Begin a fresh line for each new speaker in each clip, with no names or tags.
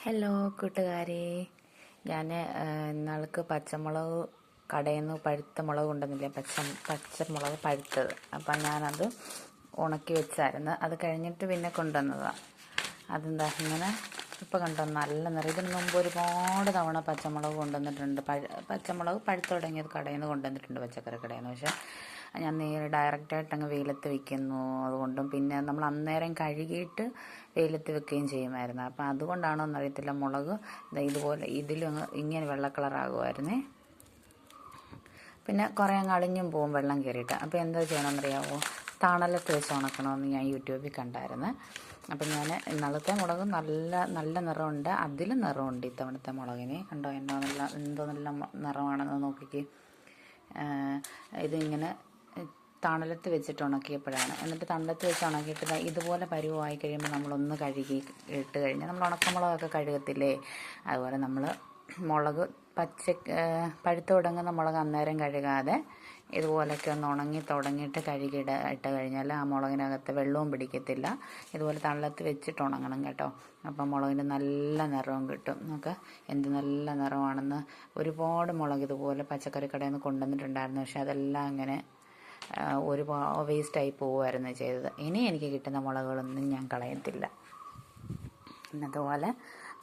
Hello കൂട്ടുകാരെ, ഞാൻ ഇന്നാൾക്ക് പച്ചമുളക് കടയിൽ നിന്ന് പഴുത്ത മുളക് കൊണ്ടുവന്നില്ലേ, പച്ചമുളക് പഴുത്തത്. അപ്പം ഞാനത് ഉണക്കി വെച്ചായിരുന്നു. അത് കഴിഞ്ഞിട്ട് പിന്നെ കൊണ്ടുവന്നതാണ്. അതെന്താ ഇങ്ങനെ ഇപ്പോൾ കണ്ടോ, നല്ല നിറം. ഇതിന് മുമ്പ് ഒരുപാട് തവണ പച്ചമുളക് കൊണ്ടുവന്നിട്ടുണ്ട്. പച്ചമുളക് പഴുത്ത് തുടങ്ങിയത് കടയിൽ നിന്ന് കൊണ്ടുവന്നിട്ടുണ്ട്, പച്ചക്കറി കടയിൽ നിന്ന്. പക്ഷേ ഞാൻ ഡയറക്റ്റായിട്ട് അങ്ങ് വെയിലത്ത് വെക്കുന്നു. അതുകൊണ്ടും പിന്നെ നമ്മൾ അന്നേരം കഴുകിയിട്ട് വെയിലത്ത് വെക്കുകയും ചെയ്യുമായിരുന്നു. അപ്പം അതുകൊണ്ടാണോ എന്നറിയത്തില്ല, മുളക് ഇതുപോലെ ഇതിലും ഇങ്ങനെ വെള്ള കളറാകുമായിരുന്നേ. പിന്നെ കുറേ അങ്ങ് അളിഞ്ഞും പോവും വെള്ളം കയറിയിട്ട്. അപ്പോൾ എന്താ ചെയ്യണമെന്നറിയാമോ, തണലത്ത് വെച്ച് ഉണക്കണമെന്ന് ഞാൻ യൂട്യൂബിൽ കണ്ടായിരുന്നു. അപ്പം ഞാൻ ഇന്നലത്തെ മുളക് നല്ല നിറമുണ്ട്, അതിലും നിറമുണ്ട് ഇത്തവണത്തെ മുളകിന്. കണ്ടോ എന്തോ നല്ല നിറമാണെന്ന് നോക്കിക്ക്. ഇതിങ്ങനെ തണലത്ത് വെച്ചിട്ട് ഉണക്കിയപ്പോഴാണ്. എന്നിട്ട് തണലത്ത് വെച്ച് ഉണക്കിയിട്ട് ഇതുപോലെ പരുവമായി കഴിയുമ്പോൾ നമ്മളൊന്ന് കഴുകി ഇട്ട് കഴിഞ്ഞാൽ നമ്മൾ ഉണക്കമുളകൊക്കെ കഴുകത്തില്ലേ, അതുപോലെ നമ്മൾ മുളക് പഴുത്ത് തുടങ്ങുന്ന മുളക് അന്നേരം കഴുകാതെ ഇതുപോലൊക്കെ ഒന്ന് ഉണങ്ങി തുടങ്ങിയിട്ട് ഇട്ട് കഴിഞ്ഞാൽ ആ മുളകിനകത്ത് വെള്ളവും പിടിക്കത്തില്ല. ഇതുപോലെ തണലത്ത് വെച്ചിട്ട് ഉണങ്ങണം കേട്ടോ. അപ്പം മുളകിന് നല്ല നിറവും കിട്ടും. നമുക്ക് എന്ത് നല്ല നിറമാണെന്ന്. ഒരുപാട് മുളക് ഇതുപോലെ പച്ചക്കറി കടയിൽ നിന്ന് കൊണ്ടുവന്നിട്ടുണ്ടായിരുന്നു. പക്ഷെ അതെല്ലാം അങ്ങനെ ഒരുപാട് വേസ്റ്റായി പോവുമായിരുന്നു ചെയ്തത്. ഇനി എനിക്ക് കിട്ടുന്ന മുളകുകളൊന്നും ഞാൻ കളയത്തില്ല. അതുപോലെ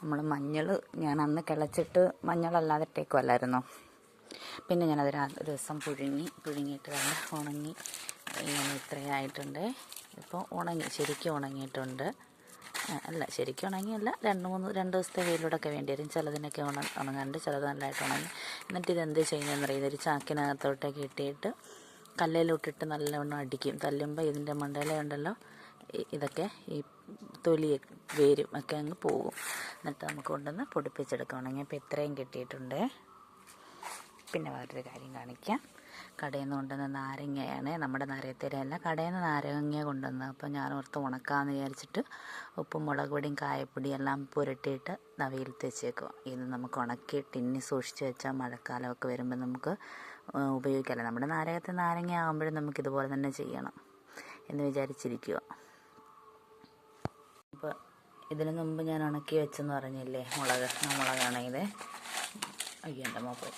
നമ്മൾ മഞ്ഞൾ ഞാൻ അന്ന് കിളച്ചിട്ട് മഞ്ഞളല്ലാതെ ഇട്ടേക്കുമല്ലായിരുന്നോ. പിന്നെ ഞാനത് ഒരു ദിവസം പുഴുങ്ങിയിട്ട് ഉണങ്ങി ഇങ്ങനെ ഇത്രയായിട്ടുണ്ട്. ഇപ്പോൾ ശരിക്കും ഉണങ്ങിയിട്ടുണ്ട്. ശരിക്കും ഉണങ്ങിയല്ല, രണ്ട് ദിവസത്തെ വെയിലൂടെയൊക്കെ വേണ്ടി വരും. ചിലതിനൊക്കെ ഉണങ്ങാണ്ട്, ചിലത് നല്ലതായിട്ട് ഉണങ്ങി. എന്നിട്ട് ഇതെന്ത് ചെയ്യുന്നതെന്നറിയുന്നത്, ഒരു ചാക്കിനകത്തോട്ടൊക്കെ ഇട്ടിട്ട് കല്ലിലോട്ടിട്ട് നല്ലവണ്ണം അടിക്കും. തല്ലുമ്പോൾ ഇതിൻ്റെ മണ്ടയിലുണ്ടല്ലോ, ഇതൊക്കെ ഈ തൊലി വേരും ഒക്കെ അങ്ങ് പോകും. എന്നിട്ട് നമുക്ക് കൊണ്ടുവന്ന് പൊടിപ്പിച്ചെടുക്കാം. ഉണങ്ങിയപ്പോൾ ഇത്രയും കിട്ടിയിട്ടുണ്ട്. പിന്നെ വേറൊരു കാര്യം കാണിക്കാം. കടയിൽ നിന്ന് കൊണ്ടുവന്ന നാരങ്ങയാണ്, നമ്മുടെ നാരകത്തേരല്ല, കടയിൽ നിന്ന് നാരങ്ങ കൊണ്ടുവന്നത്. അപ്പോൾ ഞാൻ ഓർത്ത് ഉണക്കാമെന്ന് വിചാരിച്ചിട്ട് ഉപ്പും മുളക് പൊടിയും കായപ്പൊടിയും എല്ലാം പുരട്ടിയിട്ട് വെയിലത്ത് വെച്ചേക്കുക. ഇത് നമുക്ക് ഉണക്കി ടിന്നി സൂക്ഷിച്ച് വെച്ചാൽ മഴക്കാലമൊക്കെ വരുമ്പോൾ നമുക്ക് ഉപയോഗിക്കാമല്ലോ. നമ്മുടെ നാരങ്ങ ആകുമ്പോഴും നമുക്കിതുപോലെ തന്നെ ചെയ്യണം എന്ന് വിചാരിച്ചിരിക്കുക. അപ്പോൾ ഇതിന് മുമ്പ് ഞാൻ ഉണക്കി വെച്ചെന്ന് പറഞ്ഞില്ലേ മുളകാണെങ്കിൽ, അയ്യോ എൻ്റെ മോപ്പ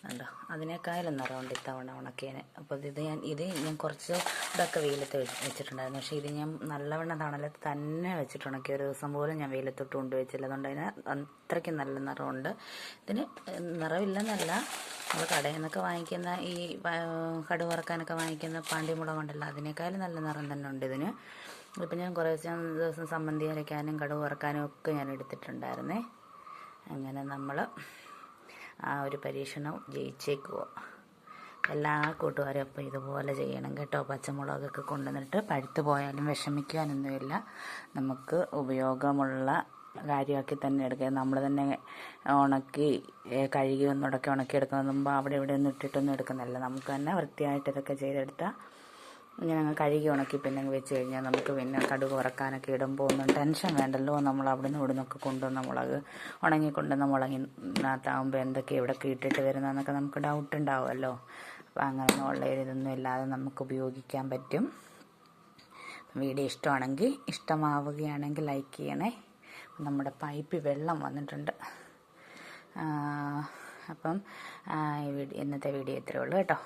കണ്ടോ, അതിനേക്കാളും നിറമുണ്ട് ഇത്തവണ ഉണക്കിയതിന്. അപ്പോൾ ഇത് ഞാൻ കുറച്ച് ഇതൊക്കെ വെയിലത്ത് വെച്ചിട്ടുണ്ടായിരുന്നു. പക്ഷേ ഇത് ഞാൻ നല്ലവണ്ണം തണലത്ത് തന്നെ വെച്ചിട്ട് ഉണക്കി. ഒരു ദിവസം പോലും ഞാൻ വെയിലത്തോട്ട് കൊണ്ടുവച്ചില്ല. അതുകൊണ്ട് അതിന് അത്രയ്ക്കും നല്ല നിറമുണ്ട്. ഇതിന് നിറമില്ലെന്നല്ല, നമ്മൾ കടയിൽ നിന്നൊക്കെ വാങ്ങിക്കുന്ന ഈ കടുക് വറക്കാനൊക്കെ വാങ്ങിക്കുന്ന പാണ്ടിമുളകുണ്ടല്ലോ, അതിനേക്കാളും നല്ല നിറം തന്നെ ഉണ്ട് ഇതിന്. ഇപ്പം ഞാൻ കുറേ ദിവസം സമ്മന്തി അരയ്ക്കാനും കടുക് വറക്കാനും ഒക്കെ ഞാൻ എടുത്തിട്ടുണ്ടായിരുന്നേ. അങ്ങനെ നമ്മൾ ആ ഒരു പരീക്ഷണം ജയിച്ചേക്കുവോ. എല്ലാ കൂട്ടുകാരും അപ്പോൾ ഇതുപോലെ ചെയ്യണം കേട്ടോ. പച്ചമുളകൊക്കെ കൊണ്ടുവന്നിട്ട് പഴുത്ത് പോയാലും വിഷമിക്കാനൊന്നുമില്ല. നമുക്ക് ഉപയോഗമുള്ള കാര്യമാക്കി തന്നെ എടുക്കുക. നമ്മൾ തന്നെ ഉണക്കി കഴുകി ഉണക്കിയെടുക്കുന്ന മുമ്പ് അവിടെ ഇവിടെ ഒന്നും ഇട്ടിട്ടൊന്നും എടുക്കുന്നില്ല. നമുക്ക് തന്നെ വൃത്തിയായിട്ട് ഇതൊക്കെ ചെയ്തെടുത്താൽ ഇങ്ങനെ അങ്ങ് കഴുകി ഉണക്കി പിന്നെ വെച്ച് കഴിഞ്ഞാൽ നമുക്ക് പിന്നെ കടുക് വറക്കാനൊക്കെ ഇടുമ്പോൾ ഒന്നും ടെൻഷൻ വേണ്ടല്ലോ. നമ്മൾ അവിടെ നിന്ന് ഇവിടെ നിന്നൊക്കെ കൊണ്ടുവന്ന മുളക്, ഉണങ്ങിക്കൊണ്ടുവന്ന മുളകിനകത്താകുമ്പോൾ എന്തൊക്കെ ഇവിടെയൊക്കെ ഇട്ടിട്ട് വരുന്നതെന്നൊക്കെ നമുക്ക് ഡൗട്ട് ഉണ്ടാവുമല്ലോ. അപ്പോൾ അങ്ങനെയുള്ള ഇതൊന്നും ഇല്ലാതെ നമുക്ക് ഉപയോഗിക്കാൻ പറ്റും. വീഡിയോ ഇഷ്ടമാവുകയാണെങ്കിൽ ലൈക്ക് ചെയ്യണേ. നമ്മുടെ പൈപ്പിൽ വെള്ളം വന്നിട്ടുണ്ട്. അപ്പം ഇന്നത്തെ വീഡിയോ ഇത്രയേ ഉള്ളൂ കേട്ടോ.